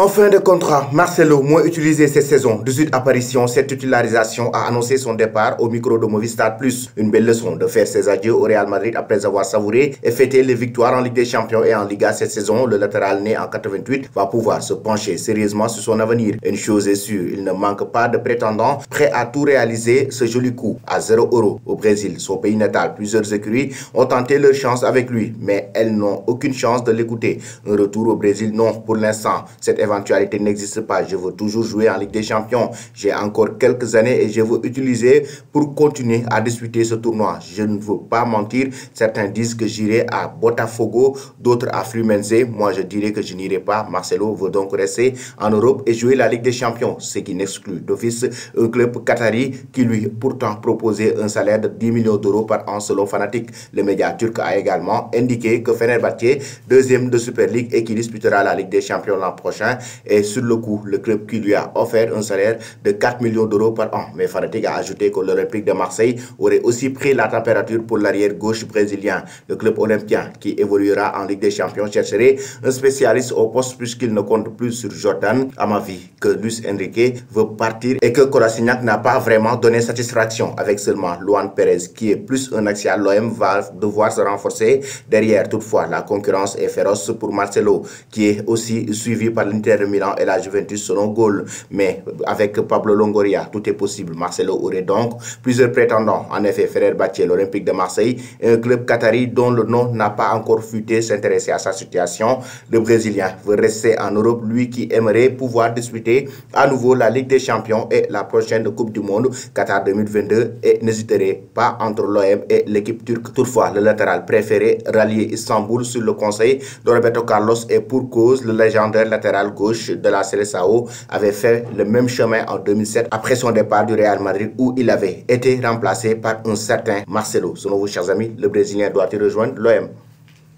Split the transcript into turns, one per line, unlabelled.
En fin de contrat, Marcelo, moins utilisé cette saison, 18 apparitions, cette titularisation a annoncé son départ au micro de Movistar Plus. Une belle leçon de faire ses adieux au Real Madrid après avoir savouré et fêté les victoires en Ligue des Champions et en Liga cette saison. Le latéral né en 88 va pouvoir se pencher sérieusement sur son avenir. Une chose est sûre, il ne manque pas de prétendants prêts à tout réaliser. Ce joli coup à 0 € au Brésil, son pays natal. Plusieurs écuries ont tenté leur chance avec lui, mais elles n'ont aucune chance de l'écouter. Un retour au Brésil, non, pour l'instant. Cette éventualité n'existe pas. Je veux toujours jouer en Ligue des Champions. J'ai encore quelques années et je veux utiliser pour continuer à disputer ce tournoi. Je ne veux pas mentir. Certains disent que j'irai à Botafogo, d'autres à Fluminense. Moi, je dirais que je n'irai pas. Marcelo veut donc rester en Europe et jouer la Ligue des Champions, ce qui n'exclut d'office un club qatari qui lui pourtant proposait un salaire de 10 millions d'euros par an selon Fanatic. Le média turc a également indiqué que Fenerbahçe, deuxième de Super League et qui disputera la Ligue des Champions l'an prochain, et sur le coup, le club qui lui a offert un salaire de 4 millions d'euros par an. Mais Fanatic a ajouté que l'Olympique de Marseille aurait aussi pris la température pour l'arrière gauche brésilien. Le club olympien qui évoluera en Ligue des Champions chercherait un spécialiste au poste puisqu'il ne compte plus sur Jordan Amavi, que Luis Enrique veut partir et que Kolasinac n'a pas vraiment donné satisfaction avec seulement Luan Pérez qui est plus un axial. L'OM va devoir se renforcer derrière. Toutefois, la concurrence est féroce pour Marcelo qui est aussi suivi par l'Inter de Milan et la Juventus selon Goal. Mais avec Pablo Longoria, tout est possible. Marcelo aurait donc plusieurs prétendants. En effet, Fenerbahçe, l'Olympique de Marseille, un club qatari dont le nom n'a pas encore fuité, s'intéresser à sa situation. Le Brésilien veut rester en Europe, lui qui aimerait pouvoir disputer à nouveau la Ligue des Champions et la prochaine Coupe du Monde Qatar 2022 et n'hésiterait pas entre l'OM et l'équipe turque. Toutefois, le latéral préféré rallier Istanbul sur le conseil de Roberto Carlos et pour cause, le légendaire latéral gauche de la Seleção avait fait le même chemin en 2007 après son départ du Real Madrid où il avait été remplacé par un certain Marcelo. Selon vous, chers amis, le Brésilien doit-il rejoindre l'OM?